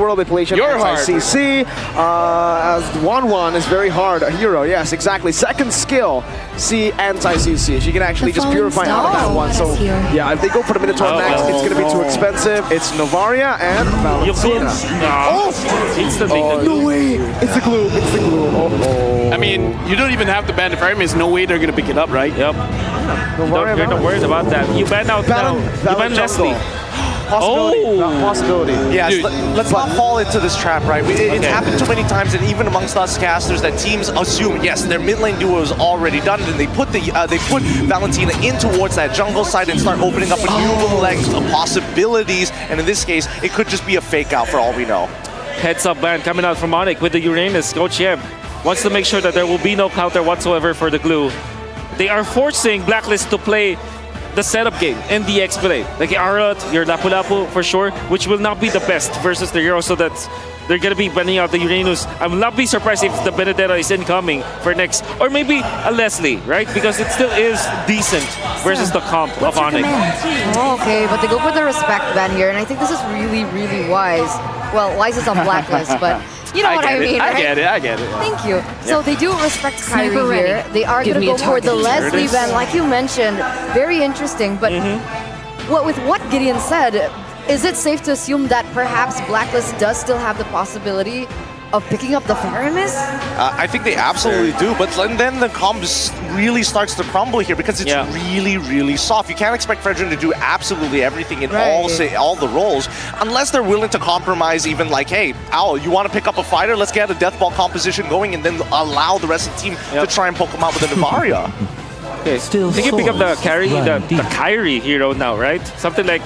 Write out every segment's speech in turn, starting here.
world manipulation. You're hard. CC. As 1-1 is very hard. A hero, yes, exactly. Second skill, C anti-CC. She can actually just purify out of that one. So yeah, if they go for the Minotaur next, it's going to be too expensive. It's Novaria and Valentina. No way! It's the glue. It's the glue. I mean, you don't even have to ban the Pyramis. No way they're going to pick it up, right? Yep. You're not worried about that. You ban out now. You ban Leslie. Possibility. Yes, let's not fall into this trap, right? It's happened too many times, and even amongst us casters, that teams assume, yes, their mid lane duo is already done, and they put Valentina in towards that jungle side and start opening up a new legs of possibilities. And in this case, it could just be a fake out for all we know. Heads up ban coming out from ONIC with the Uranus. Coach Yeb wants to make sure that there will be no counter whatsoever for the glue. They are forcing BLACKLIST to play the setup game and the X-Play. Like Arot, your Lapu-Lapu for sure, which will not be the best versus the hero, so that they're gonna be banning out the Uranus. I will not be surprised if the Benedetta is incoming for next, or maybe a Leslie, right? Because it still is decent versus the comp of ONIC. Oh, okay, but they go for the respect ban here, and I think this is really, really wise. Well, wise is on BLACKLIST, but you know what I mean, right? I get it. Thank you. So they do respect Kyrie here. They are going to go for the Leslie ban, like you mentioned. Very interesting, but with what Gideon said, is it safe to assume that perhaps BLACKLIST does still have the possibility of picking up the Pyramis? I think they absolutely do, but then the comp really starts to crumble here because it's really, really soft. You can't expect Fredrin to do absolutely everything in all the roles unless they're willing to compromise, even like, hey, Owl, you want to pick up a fighter? Let's get a death ball composition going and then allow the rest of the team to try and poke him out with a Novaria. Okay, they can pick up the Kyrie hero now, right? Something like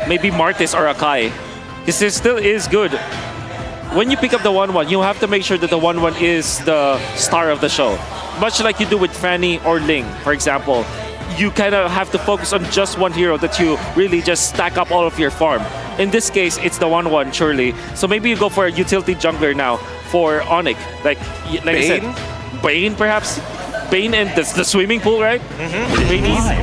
maybe Martis or Akai. This still is good. When you pick up the 1-1, you have to make sure that the 1-1 is the star of the show. Much like you do with Fanny or Ling, for example. You kind of have to focus on just one hero that you really just stack up all of your farm. In this case, it's the 1-1, surely. So maybe you go for a utility jungler now for ONIC. Like I said, Bane perhaps? Bane and the swimming pool, right?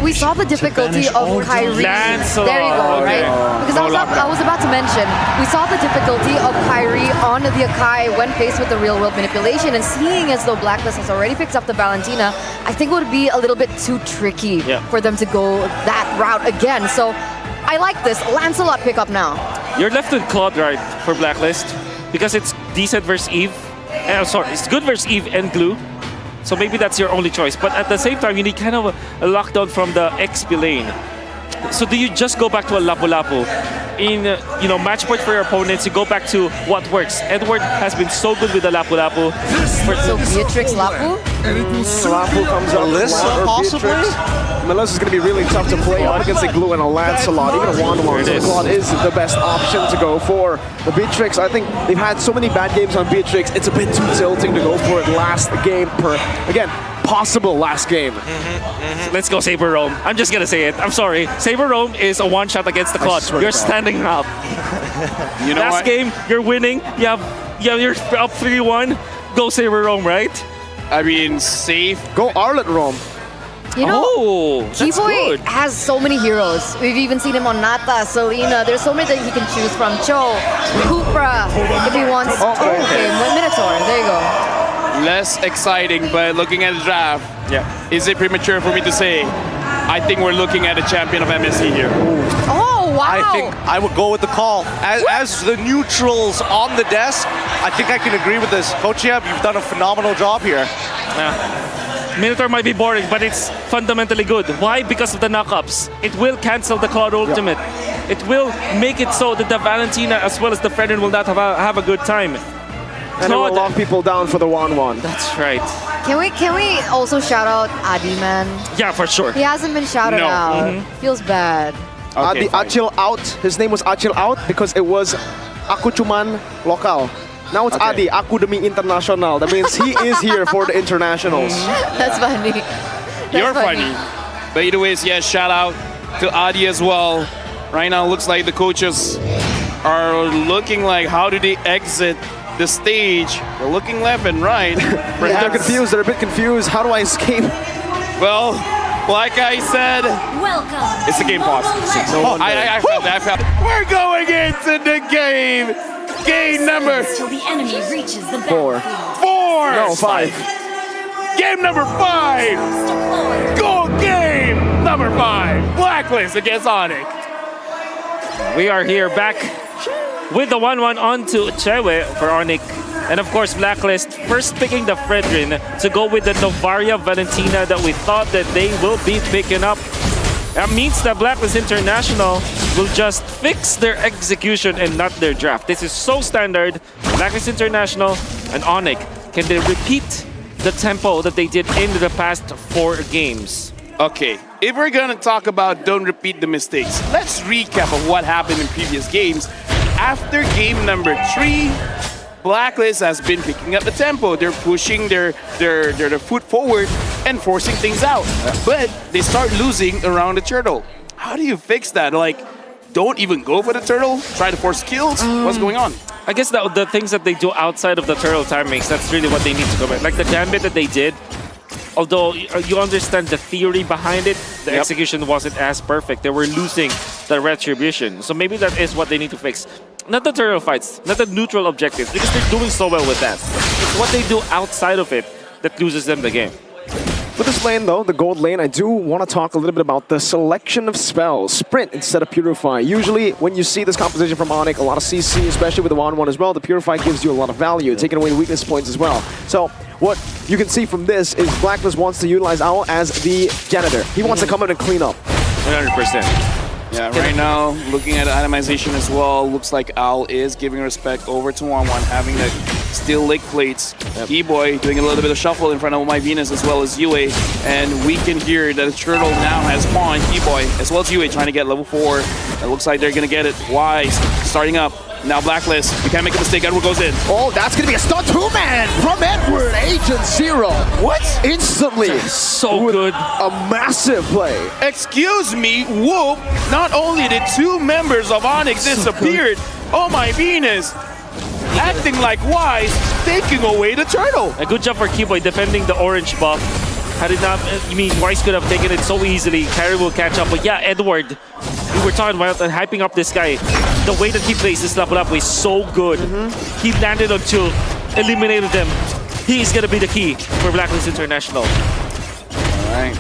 We saw the difficulty of Kyrie. Lancelot. There you go, right? Because I was about to mention, we saw the difficulty of Kyrie on the Akai when faced with the real-world manipulation, and seeing as though BLACKLIST has already picked up the Valentina, I think it would be a little bit too tricky for them to go that route again. So I like this. Lancelot pickup now. You're left with Claude, right, for BLACKLIST, because it's decent versus Eve. Sorry, it's good versus Eve and Glue. So maybe that's your only choice. But at the same time, you need kind of a lockdown from the XP lane. So do you just go back to a Lapu-Lapu? In match point for your opponents, you go back to what works. Edward has been so good with the Lapu-Lapu. So Beatrix Lapu? Lapu comes up. Melissa, possibly? Melissa's going to be really tough to play up against a Glue and a Lancelot, even a 1-1. So Claude is the best option to go for. The Beatrix, I think they've had so many bad games on Beatrix, it's a bit too tilting to go for it last game per, again, possible last game. Let's go Saber Roam. I'm just gonna say it. I'm sorry. Saber Roam is a one-shot against the Claude. You're standing up. You know last game, you're winning. You're up 3-1. Go Saber Roam, right? I mean, safe. Go Arlet Roam. You know, Keyboy has so many heroes. We've even seen him on Nata, Selena. There's so many that he can choose from. Cho, Kupra, if he wants. Okay, Minotaur. There you go. Less exciting, but looking at the draft, is it premature for me to say? I think we're looking at a champion of MSC here. Oh, wow. I think I would go with the call. As the neutrals on the desk, I think I can agree with this. Coach Yeb, you've done a phenomenal job here. Minotaur might be boring, but it's fundamentally good. Why? Because of the knockups. It will cancel the Claude ultimate. It will make it so that the Valentina as well as the Fredrin will not have a good time. And it will lock people down for the 1-1. That's right. Can we also shout out Adi, man? Yeah, for sure. He hasn't been shouted out. Feels bad. Adi Achil out. His name was Achil out because it was Aku Cuman Lokal. Now it's Adi, Aku Demi International. That means he is here for the internationals. That's funny. You're funny. But either ways, yes, shout out to Adi as well. Right now, looks like the coaches are looking like, how do they exit the stage? They're looking left and right. They're confused. They're a bit confused. How do I escape? Well, like I said, it's a game pause. I found it. We're going into the game. Game number Till the enemy reaches the 4. battlefield. 4. No, 5. Game number 5. Deployed. Goal game number 5. Blacklist against ONIC. We are here back with the 1-1 onto JAYAAA for ONIC. And of course, Blacklist first picking the Fredrin to go with the Novaria Valentina that we thought that they will be picking up. That means that Blacklist International will just fix their execution and not their draft. This is so standard. Blacklist International and ONIC, can they repeat the tempo that they did in the past 4 games? Okay, if we're gonna talk about don't repeat the mistakes, let's recap of what happened in previous games. After game number 3, Blacklist has been picking up the tempo. They're pushing their foot forward and forcing things out. But they start losing around the turtle. How do you fix that? Like, don't even go for the turtle? Try to force kills? What's going on? I guess the things that they do outside of the turtle timings, that's really what they need to go back. Like the gambit that they did, although you understand the theory behind it, the execution wasn't as perfect. They were losing the retribution. So maybe that is what they need to fix. Not the turtle fights, not the neutral objectives, because they're doing so well with that. It's what they do outside of it that loses them the game. For this lane though, the gold lane, I do want to talk a little bit about the selection of spells. Sprint instead of Purify. Usually when you see this composition from ONIC, a lot of CC, especially with the 1-1 as well, the Purify gives you a lot of value, taking away the weakness points as well. So what you can see from this is Blacklist wants to utilize Owl as the janitor. He wants to come in and clean up. 100%. Yeah, right now, looking at itemization as well, looks like Owl is giving respect over to 1-1, having the steel leg plates. Keyboy doing a little bit of shuffle in front of My Venus as well as Yue. And we can hear that the turtle now has spawned Keyboy as well as Yue trying to get level 4. It looks like they're going to get it. Wise starting up. Now Blacklist, you can't make a mistake, Edward goes in. Oh, that's going to be a stun 2-man from Edward, Agent Zero. What? Instantly. So good. A massive play. Excuse me, whoop. Not only did 2 members of ONIC disappeared, oh my Venus, acting like Wise, taking away the turtle. A good job for Keyboy defending the orange buff. Had it not, I mean, Wise could have taken it so easily. Kyrie will catch up, but yeah, Edward, we were talking about and hyping up this guy. The way that he plays this level up is so good. He landed on 2, eliminated them. He is going to be the key for Blacklist International. All right.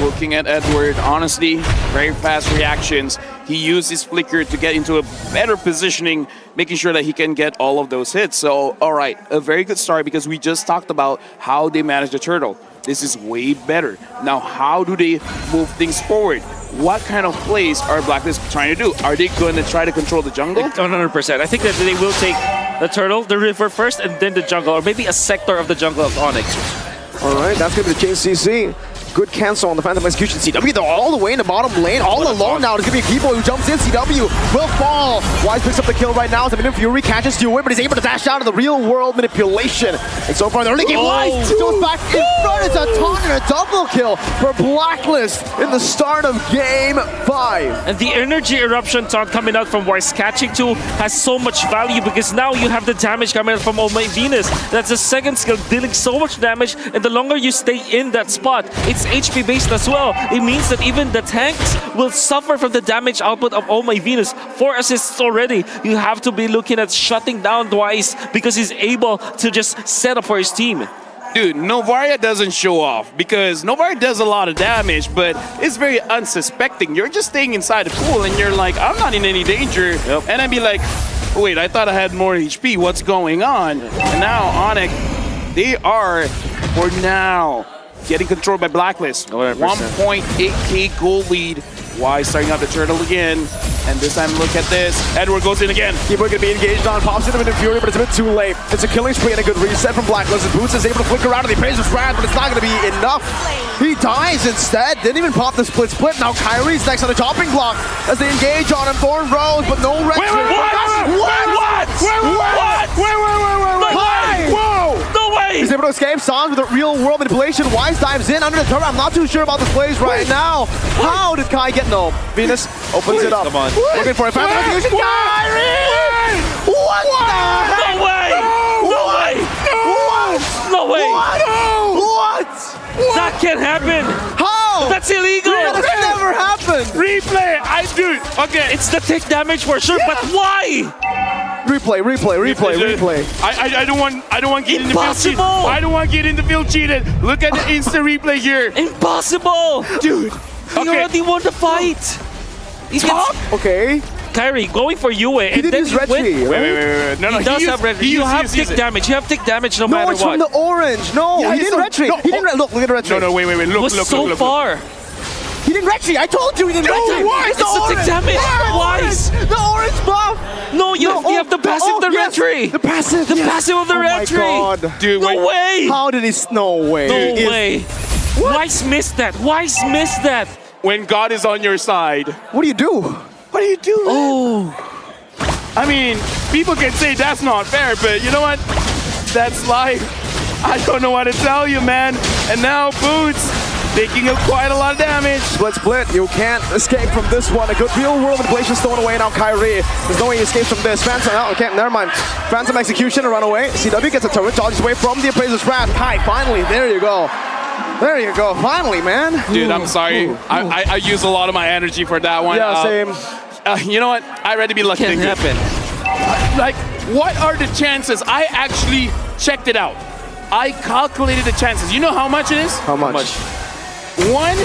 Looking at Edward, honestly, very fast reactions. He used his flicker to get into a better positioning, making sure that he can get all of those hits. So, all right, a very good start because we just talked about how they manage the turtle. This is way better. Now, how do they move things forward? What kind of plays are Blacklist trying to do? Are they going to try to control the jungle? 100%. I think that they will take the turtle, the river first, and then the jungle, or maybe a sector of the jungle of ONIC. All right, that's going to be the chain CC. Good cancel on the Phantom Execution. CW, they're all the way in the bottom lane, all alone now. It's going to be a Keyboy who jumps in. CW will fall. Wise picks up the kill right now. Temen-temen Fury catches Yue, but he's able to dash out of the real-world manipulation. And so far, the early game Wise goes back in front. It's a taunt and a double kill for Blacklist in the start of Game 5. And the energy eruption taunt coming out from Wise catching 2 has so much value because now you have the damage coming out from Oh My Venus. That's the second skill dealing so much damage, and the longer you stay in that spot, it's HP based as well. It means that even the tanks will suffer from the damage output of Oh My Venus. 4 assists already. You have to be looking at shutting down Wise because he's able to just set up for his team. Dude, Novaria doesn't show off because Novaria does a lot of damage, but it's very unsuspecting. You're just staying inside the pool and you're like, I'm not in any danger. And I'd be like, wait, I thought I had more HP. What's going on? And now ONIC, they are, for now, getting controlled by Blacklist. 1.8k gold lead. Wise starting out the turtle again. And this time, look at this. Edward goes in again. Keyboy going to be engaged on, pops into Temen-temen Fury, but it's a bit too late. It's a killing spree and a good reset from Blacklist. And Boots is able to flicker around and he pays his wrath, but it's not going to be enough. He dies instead. Didn't even pop the split. Now Kyrie's next on the chopping block as they engage on him. Thorn Rose, but no red. Wait, what? Whoa! No way! He's able to escape. Sans with a real world manipulation. Wise dives in under the turret. I'm not too sure about this plays right now. How did Kai get no? Venus opens it up. Come on. Looking for a Phantom Execution. Kyrie! What the heck? No way! No way! What? No way! What? That can't happen! How? That's illegal! That never happened! Replay! I do. Okay. It's the tick damage for sure, but why? Replay. I don't want get in the field cheated. Impossible! I don't want get in the field cheated. Look at the instant replay here. Impossible! Dude. He already won the fight. He gets Okay. Kyrie going for Yue, He and did then his you red win. tree. Wait. No, He does have red. You have tick damage. You have tick damage no No, matter it's from what. the orange. No, Yeah, he it's didn't not- red tree. no, He didn't look at the red tree. No, wait. It was Look. so far. He didn't red tree. I told you he didn't red tree. why? It's the tick damage. Twice. The orange buff. No, you have the passive of the red tree. The passive. The passive of the red tree. Oh my god. Dude, No wait. way. How did he? No way. No Is- way. Weiss missed that. Weiss missed that. When God is on your side. What do you do? What do you do? Oh. I mean, people can say that's not fair, but you know what? That's life. I don't know what to tell you, man. And now Boots taking up quite a lot of damage. Split. You can't escape from this one. A good real world manipulation stolen away now. Kyrie. There's no way he escapes from this. Phantom out. Okay, never mind. Phantom execution, a runaway. CW gets a turret, dodges away from the appraiser's wrath. Kai, finally. There you go. There you go. Finally, man. Dude, I'm sorry. I use a lot of my energy for that one. Yeah, same. You know what? I'd rather be lucky Can than good. happen. Like, what are the chances? I actually checked it out. I calculated the chances. You know how much it is? How much? 1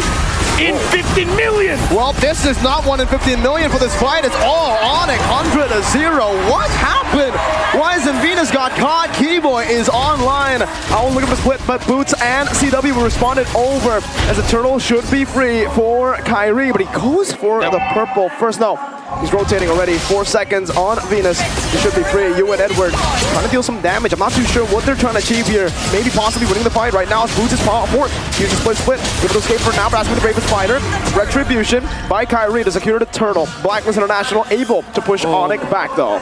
in 15 million. Well, this is not 1 in 15 million for this fight. It's all ONIC, 100-0. What happened? Wise and Venus got caught. Keyboy is online. I will look at the split, but Boots and CW responded over as the turtle should be free for Kyrie, but he goes for the purple first. No, he's rotating already. 4 seconds on Venus. He should be free. You and Edward trying to deal some damage. I'm not too sure what they're trying to achieve here. Maybe possibly winning the fight right now. Boots is fourth. Here's a split. Give it to escape for now, but asking the bravest fighter. Retribution by Kyrie to secure the turtle. Blacklist International able to push ONIC back though.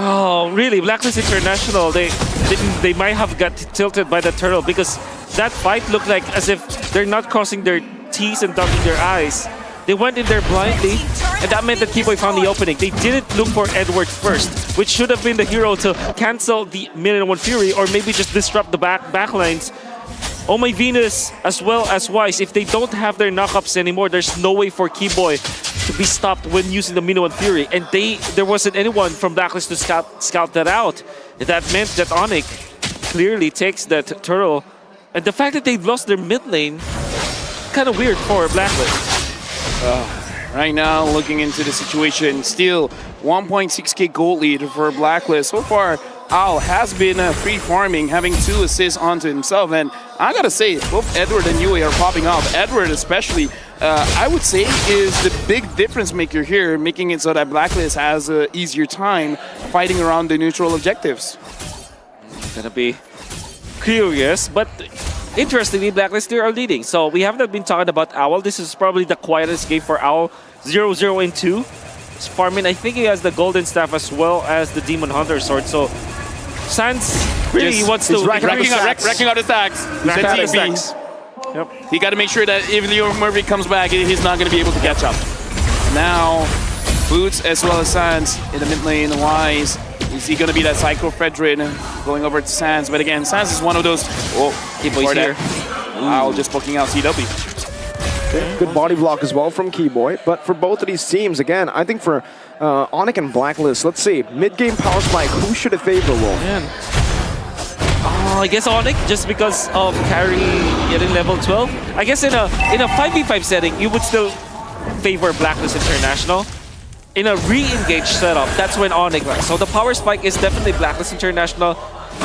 Oh, really? Blacklist International, they might have got tilted by the turtle because that fight looked like as if they're not crossing their T's and dotting their I's. They went in there blindly, and that meant that Keyboy found the opening. They didn't look for Edward first, which should have been the hero to cancel the Million-1 Fury or maybe just disrupt the backlines. Oh my Venus, as well as Weiss, if they don't have their knockups anymore, there's no way for Keyboy to be stopped when using the Million-1 Fury. And there wasn't anyone from Blacklist to scout that out. That meant that ONIC clearly takes that turtle. And the fact that they lost their mid lane, kind of weird for Blacklist. Right now, looking into the situation, still 1.6k gold lead for Blacklist. So far, Al has been free farming, having 2 assists onto himself, and I gotta say, both Edward and Yue are popping off. Edward especially, I would say, is the big difference maker here, making it so that Blacklist has an easier time fighting around the neutral objectives. Gonna be curious, but interestingly, Blacklist still are leading. So we have not been talking about Owl. This is probably the quietest game for Owl. 0-0 and 2. Farming, I think he has the Golden Staff as well as the Demon Hunter Sword. So Sans really wants to racking out his stacks. Yep. He got to make sure that if Leo Murphy comes back, he's not going to be able to catch up. Now, Boots as well as Sans in the mid lane. Wise, is he going to be that Psycho Fredrin going over to Sans? But again, Sans is one of those. Oh, Keyboy's here. Owl just poking out CW. Okay, good body block as well from Keyboy. But for both of these teams, again, I think for ONIC and Blacklist, let's see. Mid-game power spike, who should it favor, Wolf? Man. I guess ONIC, just because of carry getting level 12. I guess in a 5v5 setting, you would still favor Blacklist International. In a re-engage setup, that's when ONIC runs. So the power spike is definitely Blacklist International.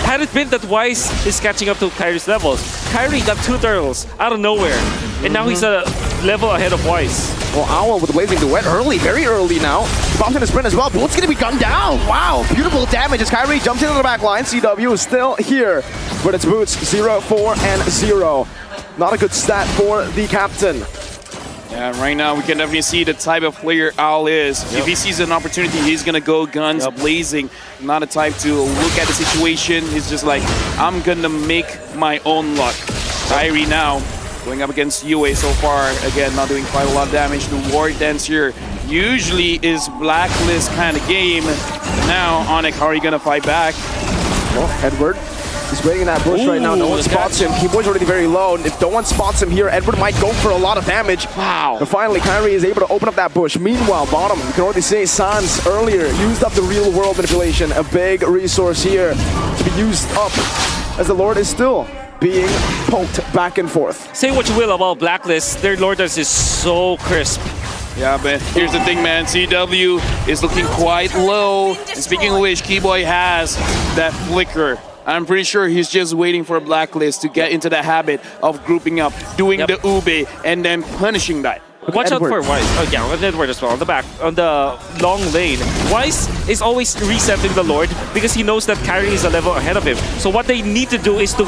Had it been that Weiss is catching up to Kyrie's levels, Kyrie got 2 turtles out of nowhere, and now he's a level ahead of Weiss. Well, Owl with Blazing Duet early, very early now. Pops in a sprint as well. Bullet's gonna be gunned down. Wow, beautiful damage as Kyrie jumps into the back line. CW is still here, but it's Boots 0-4 and 0. Not a good stat for the captain. Yeah, right now we can definitely see the type of player Owl is. If he sees an opportunity, he's gonna go guns blazing. Not a type to look at the situation. He's just like, I'm gonna make my own luck. Kyrie now going up against Yue so far. Again, not doing quite a lot of damage. The Ward Dance here usually is Blacklist kind of game. Now, ONIC, how are you gonna fight back? Well, Edward He's waiting in that bush right now. No one spots him. Keyboy's already very low. If no one spots him here, Edward might go for a lot of damage. Wow. But finally, Kyrie is able to open up that bush. Meanwhile, bottom, you can already say Sans earlier used up the real world manipulation. A big resource here to be used up as the Lord is still being poked back and forth. Say what you will about Blacklist, their Lord Dance is so crisp. Yeah, but here's the thing, man. CW is looking quite low. And speaking of which, Keyboy has that flicker. I'm pretty sure he's just waiting for a Blacklist to get into the habit of grouping up, doing the ube, and then punishing that. Watch out for Wise. Oh yeah, with Edward as well. On the back, on the long lane. Wise is always resetting the Lord because he knows that Kyrie is a level ahead of him. So what they need to do is to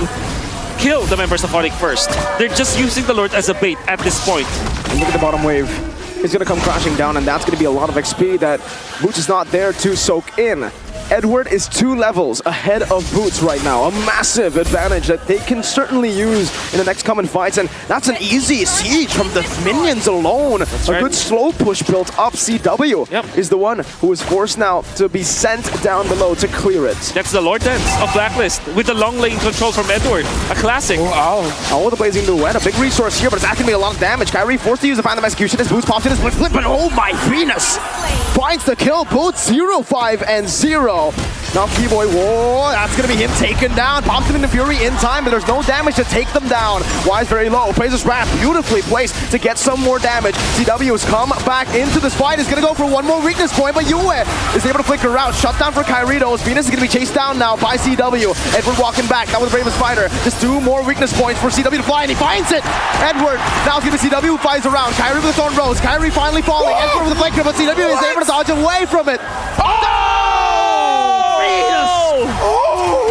kill the members of ONIC first. They're just using the Lord as a bait at this point. And look at the bottom wave. It's going to come crashing down, and that's going to be a lot of XP that Boots is not there to soak in. Edward is 2 levels ahead of Boots right now. A massive advantage that they can certainly use in the next coming fights. And that's an easy siege from the minions alone. That's a good slow push built up. CW is the one who is forced now to be sent down below to clear it. That's the Lord Dance of Blacklist with the long lane control from Edward. A classic. Wow. Oh, the Blazing Duet. A big resource here, but it's actually going to be a lot of damage. Kyrie forced to use a Phantom Execution as Boots pops in his split flip, but oh my Venus! Finds the kill. Boots 0-5 and 0. Now Keyboy, whoa, that's gonna be him taken down. Pops him into Fury in time, but there's no damage to take them down. Wise very low. Praises Wrath beautifully placed to get some more damage. CW has come back into this fight. Is gonna go for one more weakness point, but YEAHHH is able to flicker out. Shut down for Kyritos. Venus is gonna be chased down now by CW. Edward walking back. That was the bravest fighter. Just 2 more weakness points for CW to fly, and he finds it. Edward, now it's gonna be CW who flies around. Kyrie with the Thorn Rose. Kyrie finally falling. Edward with the flicker, but CW is able to dodge away from it.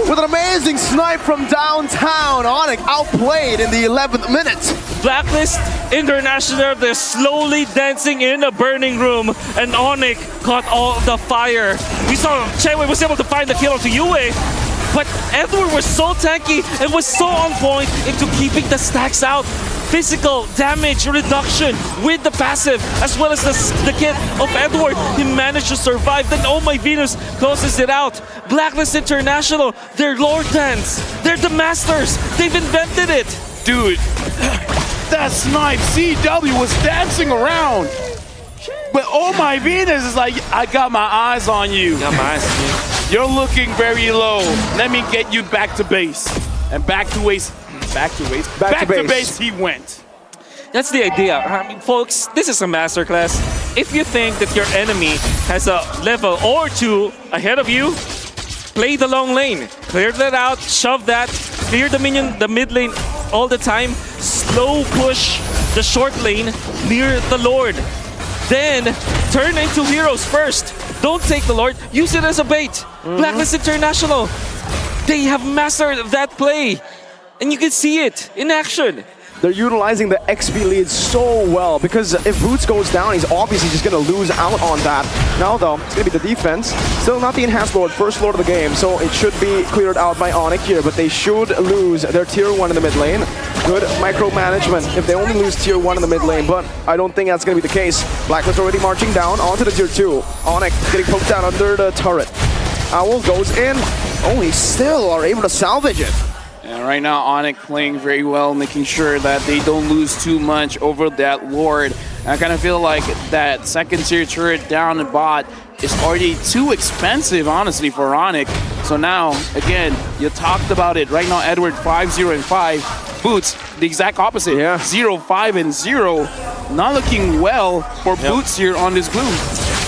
With an amazing snipe from downtown, ONIC outplayed in the 11th minute. Blacklist International, they're slowly dancing in a burning room, and ONIC caught all the fire. We saw Chaewei was able to find the kill onto YEAHHH, but Edward was so tanky and was so on point into keeping the stacks out. Physical damage reduction with the passive, as well as the kit of Edward. He managed to survive. Then Oh My Venus closes it out. Blacklist International, they're Lord Dance. They're the masters. They've invented it. Dude, that snipe, CW was dancing around. But Oh My Venus is like, I got my eyes on you. Got my eyes on you. You're looking very low. Let me get you back to base. And back to base. Back to base he went. That's the idea. I mean, folks, this is a masterclass. If you think that your enemy has a level or 2 ahead of you, play the long lane. Clear that out, shove that, clear the minion, the mid lane all the time, slow push the short lane near the Lord. Then turn into heroes first. Don't take the Lord, use it as a bait. Blacklist International, they have mastered that play. And you can see it in action. They're utilizing the XP lead so well because if Boots goes down, he's obviously just going to lose out on that. Now though, it's going to be the defense. Still not the enhanced Lord, first Lord of the game, so it should be cleared out by ONIC here, but they should lose their tier 1 in the mid lane. Good micromanagement if they only lose tier 1 in the mid lane, but I don't think that's going to be the case. Blacklist already marching down onto the tier 2. ONIC getting poked down under the turret. Owl goes in. Oh, he still are able to salvage it. And right now, ONIC playing very well, making sure that they don't lose too much over that Lord. And I kind of feel like that second tier turret down the bot is already too expensive, honestly, for ONIC. So now, again, you talked about it. Right now, Edward 5-0 and 5. Boots, the exact opposite. 0-5 and 0. Not looking well for Boots here on this blue.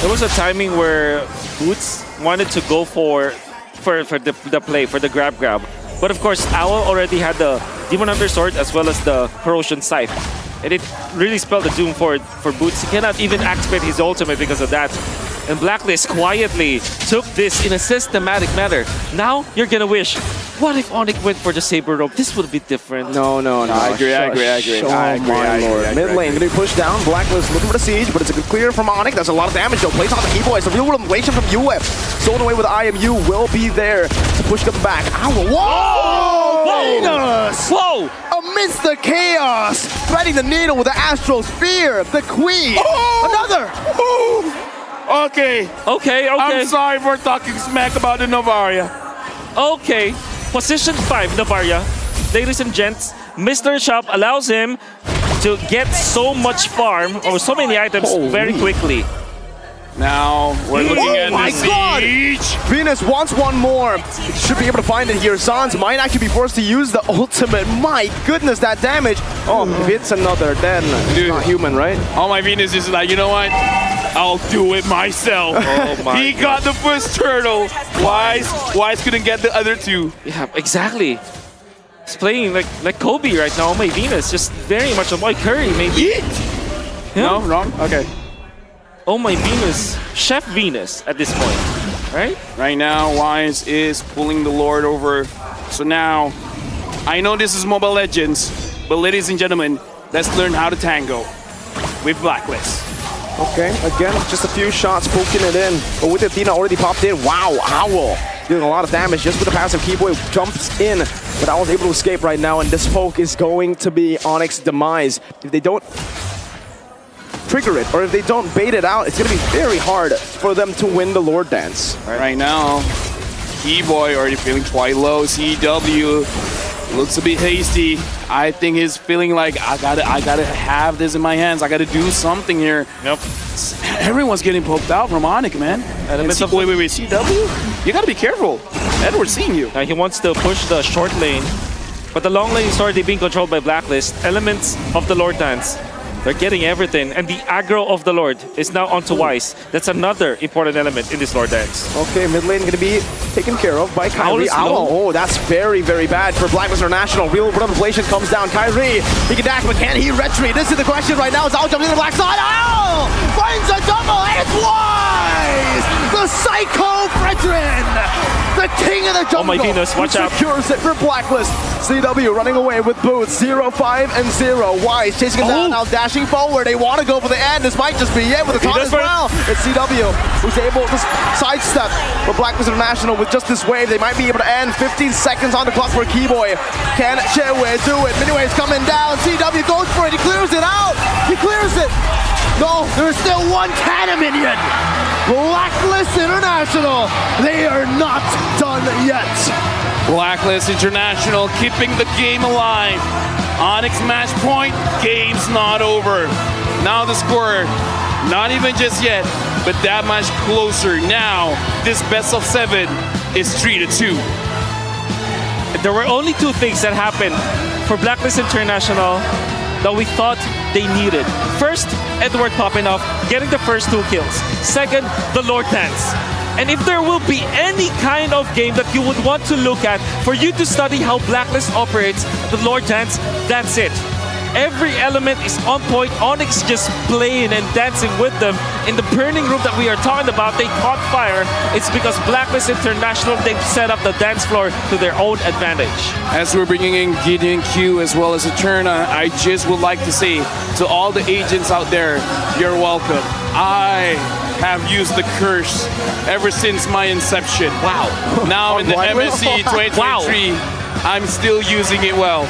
There was a timing where Boots wanted to go for the play, for the grab. But of course, Owl already had the Demon Hunter Sword as well as the Corrosion Scythe. And it really spelled the doom for Boots. He cannot even activate his ultimate because of that. And Blacklist quietly took this in a systematic manner. Now, you're gonna wish, what if ONIC went for the Saber Rope? This would be different. No. I agree. Mid lane gonna be pushed down. Blacklist looking for the siege, but it's a good clear from ONIC. That's a lot of damage though. Plays on the Keyboy. It's a real world inflation from YEAHHH. Stolen away with IMU will be there to push them back. Ow! Whoa! Venus! Whoa! Amidst the chaos, threading the needle with the Astral Sphere. The Queen. Another. Okay. Okay. I'm sorry for talking smack about the Novaria. Okay. Position 5, Navaria. Ladies and gents, Mr. Shop allows him to get so much farm or so many items very quickly. Now we're looking at my the God! siege. Venus wants one more. Should be able to find it here. Sans might actually be forced to use the ultimate. My goodness, that damage. Oh, if it's another, then it's not human, right? Oh, my Venus is like, you know what? I'll do it myself. Oh my He got the first turtle. Wise couldn't get the other two. Yeah, exactly. He's playing like Kobe right now. Oh my Venus, just very much on my Curry, maybe. No, wrong? Okay. Oh my Venus, Chef Venus at this point, right? Right now, Wise is pulling the Lord over. So now, I know this is Mobile Legends, but ladies and gentlemen, let's learn how to tango with Blacklist. Okay, again, just a few shots poking it in. But with Athena already popped in, wow, Owl doing a lot of damage just with the passive. Keyboy jumps in, but Owl's able to escape right now, and this poke is going to be ONIC's demise. If they don't trigger it, or if they don't bait it out, it's going to be very hard for them to win the Lord Dance. Right now, Keyboy already feeling quite low. CW looks a bit hasty. I think he's feeling like I gotta have this in my hands. I gotta do something here. Yep. Everyone's getting poked out from ONIC, man. And wait, CW? You gotta be careful. Edward's seeing you. Now he wants to push the short lane, but the long lane is already being controlled by Blacklist. Elements of the Lord Dance. They're getting everything, and the aggro of the Lord is now onto Wise. That's another important element in this Lord Dance. Okay, mid lane going to be taken care of by Kyrie. Owl. Oh, that's very, very bad for Blacklist International. Real world inflation comes down. Kyrie, he can dash, but can he retreat? This is the question right now. As Owl jumps in the black side. Owl finds a double, and it's Wise! The Psycho Fredrin! The king of the jungle! Oh my goodness, watch out. Secures it for Blacklist. CW running away with boots. 0, 5, and 0. Wise chasing it down, now dashing forward. They want to go for the end. This might just be it with the top as well. It's CW who's able to sidestep for Blacklist International with just this wave. They might be able to end. 15 seconds on the clock for Keyboy. Can Chewe do it? Miniwave's coming down. CW goes for it. He clears it out. He clears it. No, there's still one cannon minion. Blacklist International. They are not done yet. Blacklist International keeping the game alive. ONIC match point, game's not over. Now the score, not even just yet, but that much closer. Now, this best of 7 is 3-2. There were only two things that happened for Blacklist International that we thought they needed. First, Edward popping off, getting the first 2 kills. Second, the Lord Dance. And if there will be any kind of game that you would want to look at for you to study how Blacklist operates, the Lord Dance, that's it. Every element is on point. ONIC just playing and dancing with them. In the burning room that we are talking about, they caught fire. It's because Blacklist International, they've set up the dance floor to their own advantage. As we're bringing in Gideon Q as well as Eterna, I just would like to say to all the agents out there, you're welcome. I have used the curse ever since my inception. Wow. Now in the MSC 2023, I'm still using it well.